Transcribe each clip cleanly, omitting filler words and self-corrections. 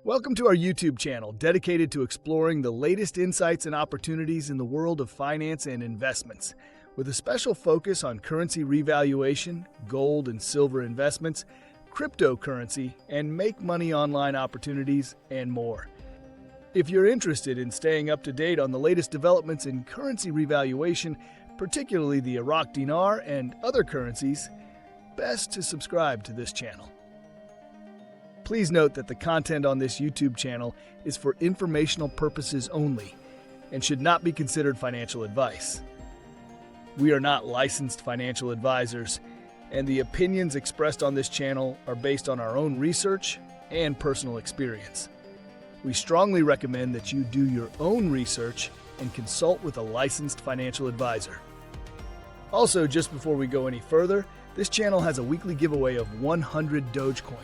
Welcome to our YouTube channel dedicated to exploring the latest insights and opportunities in the world of finance and investments, with a special focus on currency revaluation, gold and silver investments, cryptocurrency, and make money online opportunities, and more. If you're interested in staying up to date on the latest developments in currency revaluation, particularly the Iraqi dinar and other currencies, best to subscribe to this channel. Please note that the content on this YouTube channel is for informational purposes only and should not be considered financial advice. We are not licensed financial advisors, and the opinions expressed on this channel are based on our own research and personal experience. We strongly recommend that you do your own research and consult with a licensed financial advisor. Also, just before we go any further, this channel has a weekly giveaway of 100 Dogecoin.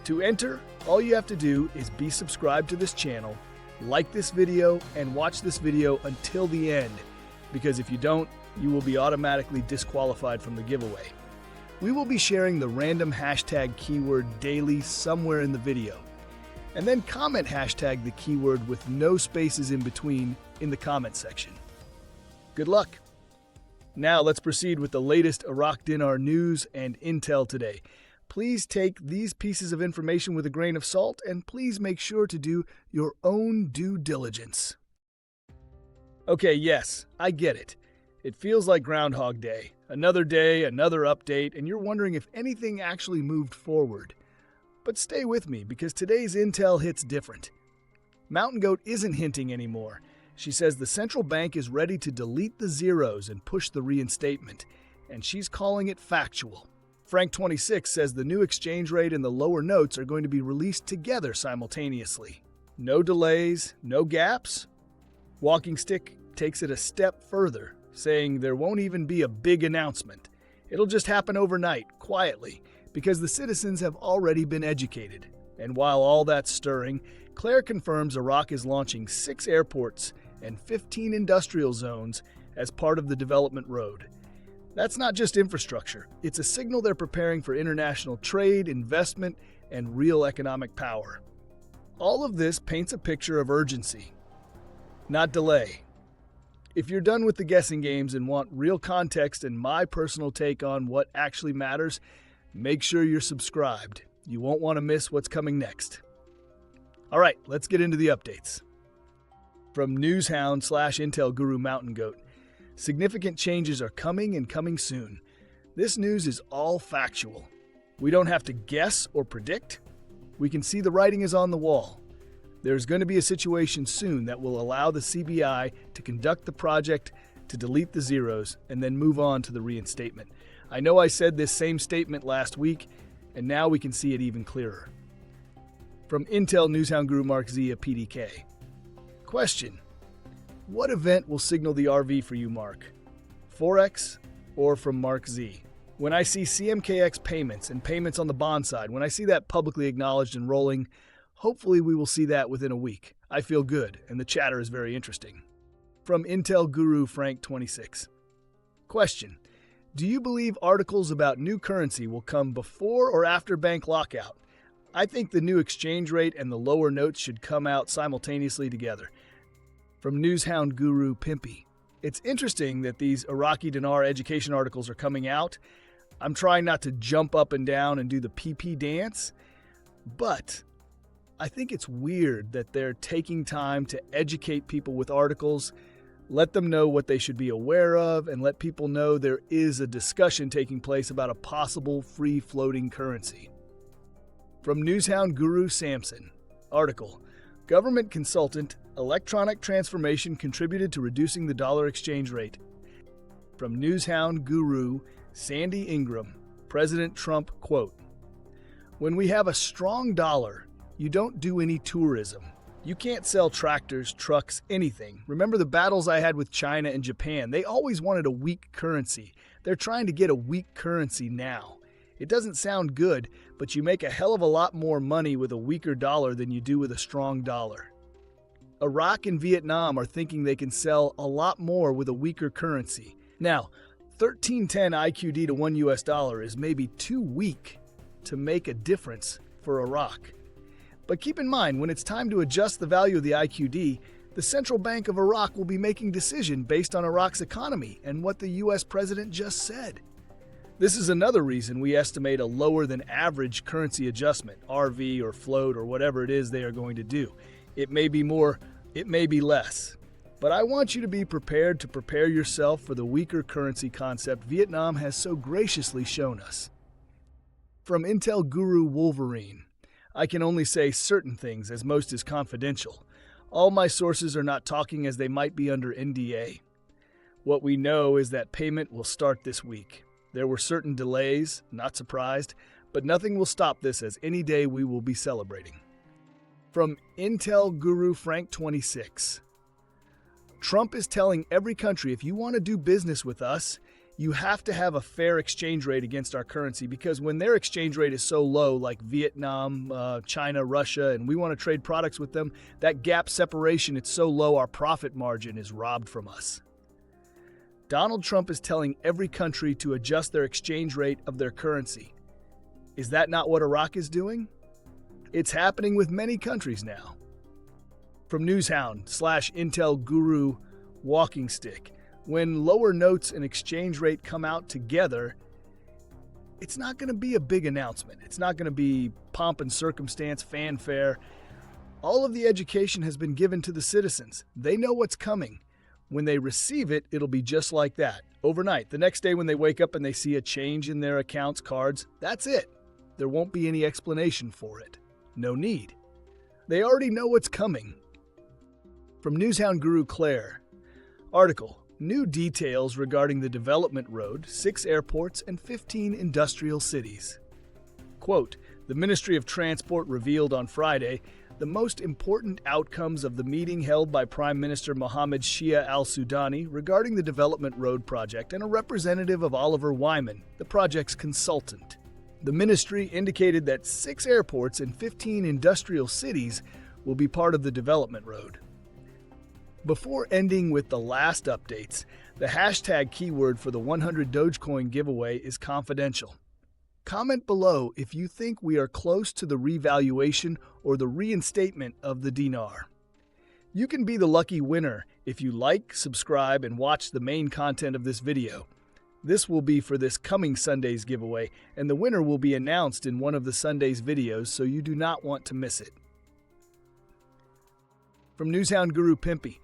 To enter, all you have to do is be subscribed to this channel, like this video, and watch this video until the end, because if you don't, you will be automatically disqualified from the giveaway. We will be sharing the random hashtag keyword daily somewhere in the video, and then comment hashtag the keyword with no spaces in between in the comment section. Good luck! Now let's proceed with the latest Iraqi dinar news and intel today. Please take these pieces of information with a grain of salt, and please make sure to do your own due diligence. Okay, yes, I get it. It feels like Groundhog Day. Another day, another update, and you're wondering if anything actually moved forward. But stay with me, because today's intel hits different. Mountain Goat isn't hinting anymore. She says the central bank is ready to delete the zeros and push the reinstatement, and she's calling it factual. Frank26 says the new exchange rate and the lower notes are going to be released together simultaneously. No delays, no gaps? Walkingstick takes it a step further, saying there won't even be a big announcement. It'll just happen overnight, quietly, because the citizens have already been educated. And while all that's stirring, Claire confirms Iraq is launching 6 airports and 15 industrial zones as part of the development road. That's not just infrastructure. It's a signal they're preparing for international trade, investment, and real economic power. All of this paints a picture of urgency, not delay. If you're done with the guessing games and want real context and my personal take on what actually matters, make sure you're subscribed. You won't want to miss what's coming next. All right, let's get into the updates. From newshound/intel guru Mountain Goat, significant changes are coming and coming soon. This news is all factual. We don't have to guess or predict. We can see the writing is on the wall. There's going to be a situation soon that will allow the CBI to conduct the project, to delete the zeros, and then move on to the reinstatement. I know I said this same statement last week, and now we can see it even clearer. From Intel Newshound Guru MarkZ, a PDK. Question: what event will signal the RV for you, Mark? Forex or from MarkZ? When I see CMKX payments and payments on the bond side, when I see that publicly acknowledged and rolling, hopefully we will see that within a week. I feel good, and the chatter is very interesting. From Intel Guru Frank26. Question: do you believe articles about new currency will come before or after bank lockout? I think the new exchange rate and the lower notes should come out simultaneously together. From Newshound Guru Pimpy. It's interesting that these Iraqi dinar education articles are coming out. I'm trying not to jump up and down and do the PP dance, but I think it's weird that they're taking time to educate people with articles, let them know what they should be aware of, and let people know there is a discussion taking place about a possible free-floating currency. From Newshound Guru Samson. Article: Government consultant, electronic transformation contributed to reducing the dollar exchange rate. From Newshound Guru Sandy Ingram. President Trump quote: when we have a strong dollar, you don't do any tourism. You can't sell tractors, trucks, anything. Remember the battles I had with China and Japan? They always wanted a weak currency. They're trying to get a weak currency now. It doesn't sound good, but you make a hell of a lot more money with a weaker dollar than you do with a strong dollar. Iraq and Vietnam are thinking they can sell a lot more with a weaker currency. Now, 1310 IQD to $1 US is maybe too weak to make a difference for Iraq. But keep in mind, when it's time to adjust the value of the IQD, the Central Bank of Iraq will be making decisions based on Iraq's economy and what the U.S. president just said. This is another reason we estimate a lower than average currency adjustment, RV or float or whatever it is they are going to do. It may be more, it may be less. But I want you to be prepared to prepare yourself for the weaker currency concept Vietnam has so graciously shown us. From Intel guru Wolverine, I can only say certain things as most is confidential. All my sources are not talking as they might be under NDA. What we know is that payment will start this week. There were certain delays, not surprised, but nothing will stop this as any day we will be celebrating. From Intel guru Frank26, Trump is telling every country, if you want to do business with us, you have to have a fair exchange rate against our currency, because when their exchange rate is so low, like Vietnam, China, Russia, and we want to trade products with them, that gap separation, it's so low our profit margin is robbed from us. Donald Trump is telling every country to adjust their exchange rate of their currency. Is that not what Iraq is doing? It's happening with many countries now. From Newshound/Intel guru Walkingstick, when lower notes and exchange rate come out together, it's not going to be a big announcement. It's not going to be pomp and circumstance, fanfare. All of the education has been given to the citizens. They know what's coming. When they receive it, it'll be just like that, overnight. The next day when they wake up and they see a change in their accounts, cards, that's it. There won't be any explanation for it. No need. They already know what's coming. From Newshound guru Claire, article, new details regarding the development road, 6 airports, and 15 industrial cities. Quote, the Ministry of Transport revealed on Friday the most important outcomes of the meeting held by Prime Minister Mohammed Shia al-Sudani regarding the development road project and a representative of Oliver Wyman, the project's consultant. The ministry indicated that 6 airports and 15 industrial cities will be part of the development road. Before ending with the last updates, the hashtag keyword for the 100 Dogecoin giveaway is confidential. Comment below if you think we are close to the revaluation or the reinstatement of the dinar. You can be the lucky winner if you like, subscribe, and watch the main content of this video. This will be for this coming Sunday's giveaway, and the winner will be announced in one of the Sunday's videos, so you do not want to miss it. From Newshound guru Pimpy,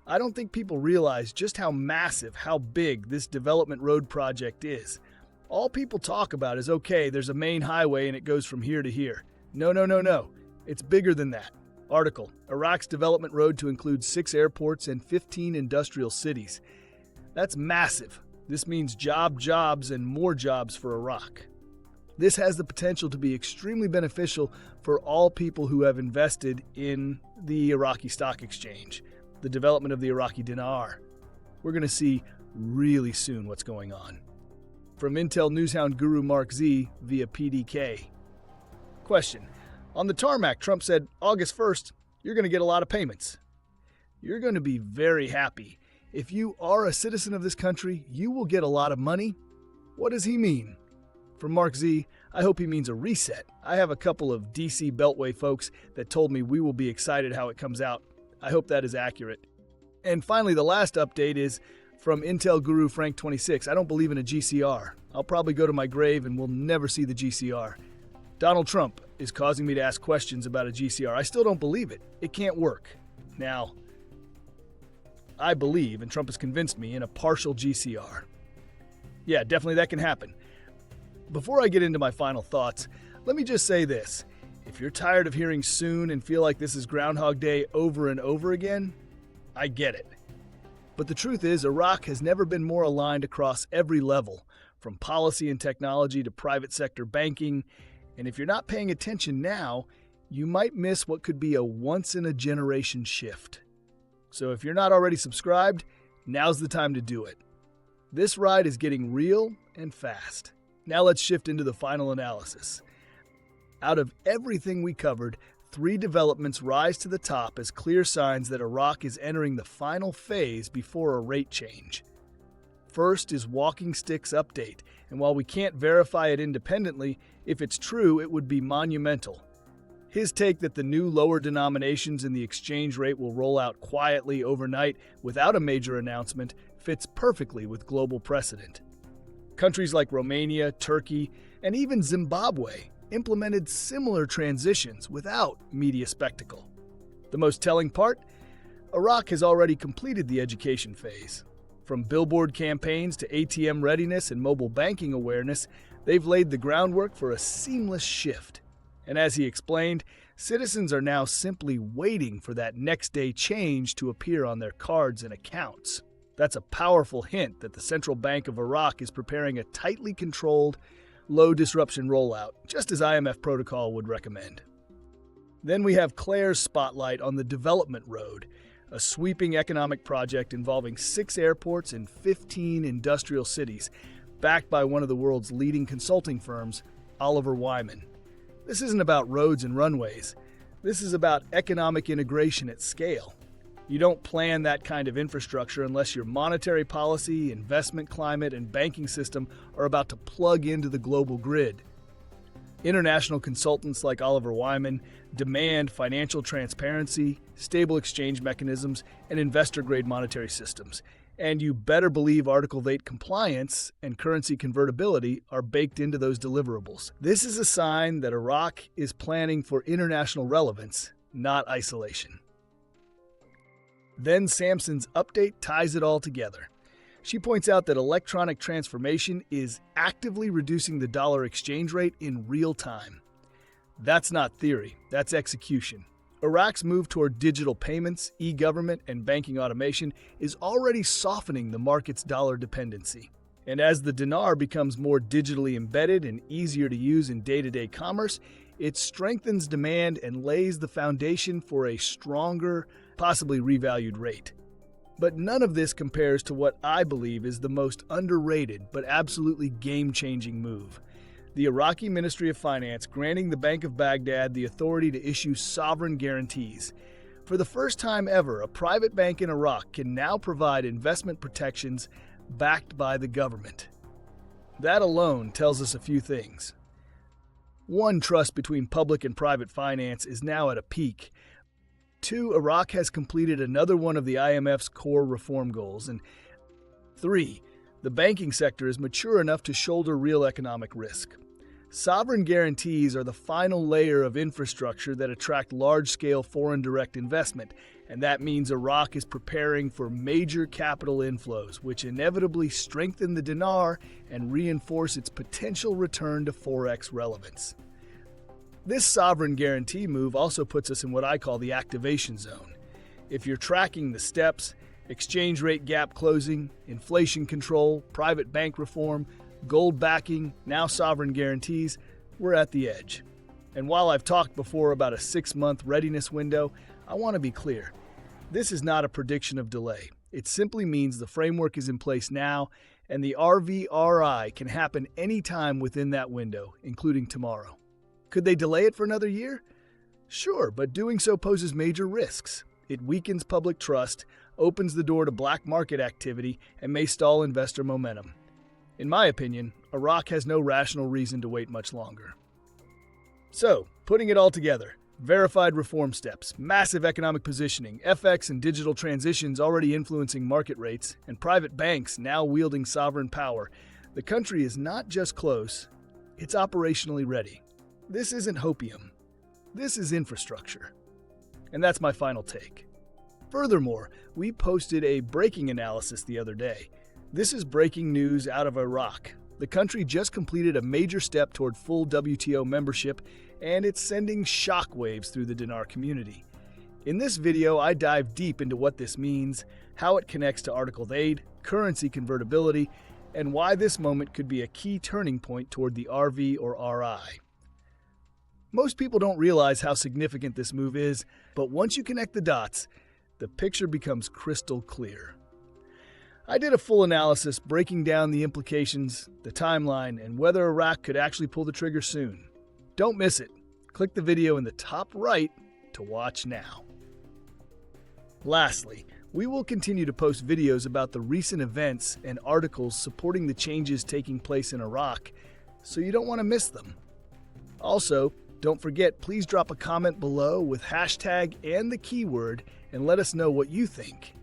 I don't think people realize just how massive, how big this development road project is. All people talk about is, okay, there's a main highway and it goes from here to here. No. It's bigger than that. Article, Iraq's development road to include 6 airports and 15 industrial cities. That's massive. This means jobs, and more jobs for Iraq. This has the potential to be extremely beneficial for all people who have invested in the Iraqi stock exchange, the development of the Iraqi dinar. We're going to see really soon what's going on. From Intel Newshound guru MarkZ via PDK. Question. On the tarmac, Trump said, August 1st, you're going to get a lot of payments. You're going to be very happy. If you are a citizen of this country, you will get a lot of money. What does he mean? From MarkZ, I hope he means a reset. I have a couple of DC Beltway folks that told me we will be excited how it comes out. I hope that is accurate. And finally, the last update is from Intel guru Frank26. I don't believe in a GCR. I'll probably go to my grave and we'll never see the GCR. Donald Trump is causing me to ask questions about a GCR. I still don't believe it. It can't work. Now, I believe, and Trump has convinced me, in a partial GCR. Yeah, definitely that can happen. Before I get into my final thoughts, let me just say this. If you're tired of hearing soon and feel like this is Groundhog Day over and over again, I get it. But the truth is, Iraq has never been more aligned across every level, from policy and technology to private sector banking. And if you're not paying attention now, you might miss what could be a once-in-a-generation shift. So if you're not already subscribed, now's the time to do it. This ride is getting real and fast. Now let's shift into the final analysis. Out of everything we covered, 3 developments rise to the top as clear signs that Iraq is entering the final phase before a rate change. First is Walkingstick's update, and while we can't verify it independently, if it's true, it would be monumental. His take that the new lower denominations in the exchange rate will roll out quietly overnight without a major announcement fits perfectly with global precedent. Countries like Romania, Turkey, and even Zimbabwe implemented similar transitions without media spectacle. The most telling part? Iraq has already completed the education phase. From billboard campaigns to ATM readiness and mobile banking awareness, they've laid the groundwork for a seamless shift. And as he explained, citizens are now simply waiting for that next-day change to appear on their cards and accounts. That's a powerful hint that the Central Bank of Iraq is preparing a tightly controlled, low-disruption rollout, just as IMF protocol would recommend. Then we have Claire's spotlight on the development road, a sweeping economic project involving 6 airports and 15 industrial cities, backed by one of the world's leading consulting firms, Oliver Wyman. This isn't about roads and runways. This is about economic integration at scale. You don't plan that kind of infrastructure unless your monetary policy, investment climate, and banking system are about to plug into the global grid. International consultants like Oliver Wyman demand financial transparency, stable exchange mechanisms, and investor-grade monetary systems. And you better believe Article 8 compliance and currency convertibility are baked into those deliverables. This is a sign that Iraq is planning for international relevance, not isolation. Then Samson's update ties it all together. She points out that electronic transformation is actively reducing the dollar exchange rate in real time. That's not theory, that's execution. Iraq's move toward digital payments, e-government, and banking automation is already softening the market's dollar dependency. And as the dinar becomes more digitally embedded and easier to use in day-to-day commerce, it strengthens demand and lays the foundation for a stronger, possibly revalued rate. But none of this compares to what I believe is the most underrated but absolutely game-changing move: the Iraqi Ministry of Finance granting the Bank of Baghdad the authority to issue sovereign guarantees. For the first time ever, a private bank in Iraq can now provide investment protections backed by the government. That alone tells us a few things. One, trust between public and private finance is now at a peak. 2, Iraq has completed another one of the IMF's core reform goals. And 3, the banking sector is mature enough to shoulder real economic risk. Sovereign guarantees are the final layer of infrastructure that attract large-scale foreign direct investment, and that means Iraq is preparing for major capital inflows, which inevitably strengthen the dinar and reinforce its potential return to Forex relevance. This sovereign guarantee move also puts us in what I call the activation zone. If you're tracking the steps, exchange rate gap closing, inflation control, private bank reform, gold backing, now sovereign guarantees, we're at the edge. And while I've talked before about a 6-month readiness window, I want to be clear. This is not a prediction of delay. It simply means the framework is in place now, and the RVRI can happen anytime within that window, including tomorrow. Could they delay it for another year? Sure, but doing so poses major risks. It weakens public trust, opens the door to black market activity, and may stall investor momentum. In my opinion, Iraq has no rational reason to wait much longer. So, putting it all together, verified reform steps, massive economic positioning, FX and digital transitions already influencing market rates, and private banks now wielding sovereign power, the country is not just close, it's operationally ready. This isn't hopium. This is infrastructure. And that's my final take. Furthermore, we posted a breaking analysis the other day. This is breaking news out of Iraq. The country just completed a major step toward full WTO membership, and it's sending shockwaves through the dinar community. In this video, I dive deep into what this means, how it connects to Article 8, currency convertibility, and why this moment could be a key turning point toward the RV or RI. Most people don't realize how significant this move is, but once you connect the dots, the picture becomes crystal clear. I did a full analysis breaking down the implications, the timeline, and whether Iraq could actually pull the trigger soon. Don't miss it. Click the video in the top right to watch now. Lastly, we will continue to post videos about the recent events and articles supporting the changes taking place in Iraq, so you don't want to miss them. Also, Don't forget, please drop a comment below with hashtag and the keyword and let us know what you think.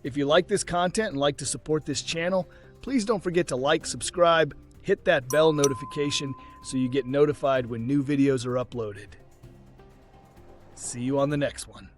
If you like this content and like to support this channel, please don't forget to like, subscribe, hit that bell notification so you get notified when new videos are uploaded. See you on the next one.